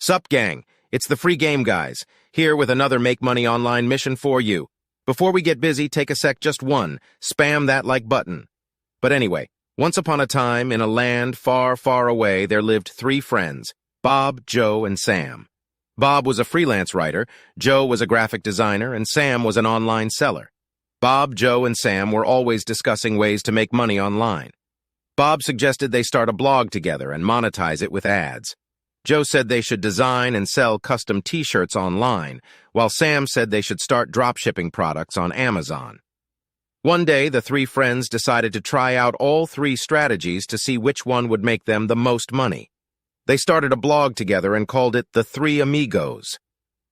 Sup, gang? It's the Free Game Guys, here with another Make Money Online mission for you. Before we get busy, take a sec, just one. Spam that like button. But anyway, once upon a time, in a land far, far away, there lived three friends, Bob, Joe, and Sam. Bob was a freelance writer, Joe was a graphic designer, and Sam was an online seller. Bob, Joe, and Sam were always discussing ways to make money online. Bob suggested they start a blog together and monetize it with ads. Joe said they should design and sell custom t-shirts online, while Sam said they should start dropshipping products on Amazon. One day, the three friends decided to try out all three strategies to see which one would make them the most money. They started a blog together and called it The Three Amigos.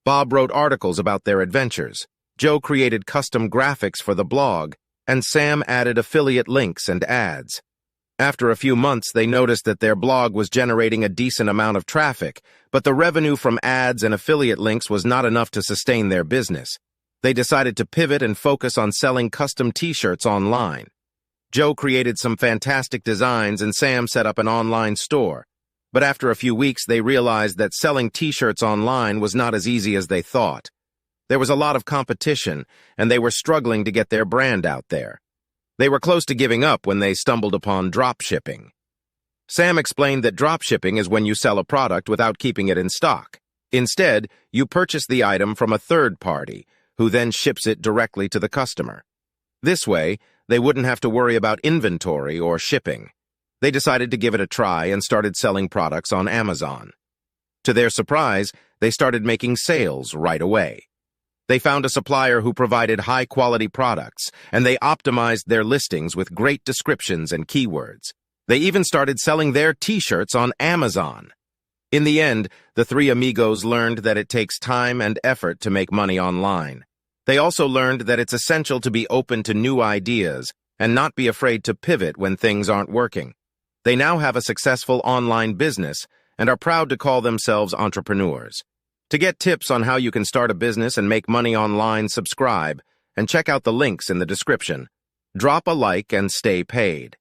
Bob wrote articles about their adventures, Joe created custom graphics for the blog, and Sam added affiliate links and ads. After a few months, they noticed that their blog was generating a decent amount of traffic, but the revenue from ads and affiliate links was not enough to sustain their business. They decided to pivot and focus on selling custom t-shirts online. Joe created some fantastic designs and Sam set up an online store. But after a few weeks, they realized that selling t-shirts online was not as easy as they thought. There was a lot of competition, and they were struggling to get their brand out there. They were close to giving up when they stumbled upon dropshipping. Sam explained that dropshipping is when you sell a product without keeping it in stock. Instead, you purchase the item from a third party, who then ships it directly to the customer. This way, they wouldn't have to worry about inventory or shipping. They decided to give it a try and started selling products on Amazon. To their surprise, they started making sales right away. They found a supplier who provided high-quality products, and they optimized their listings with great descriptions and keywords. They even started selling their t-shirts on Amazon. In the end, the three amigos learned that it takes time and effort to make money online. They also learned that it's essential to be open to new ideas and not be afraid to pivot when things aren't working. They now have a successful online business and are proud to call themselves entrepreneurs. To get tips on how you can start a business and make money online, subscribe and check out the links in the description. Drop a like and stay paid.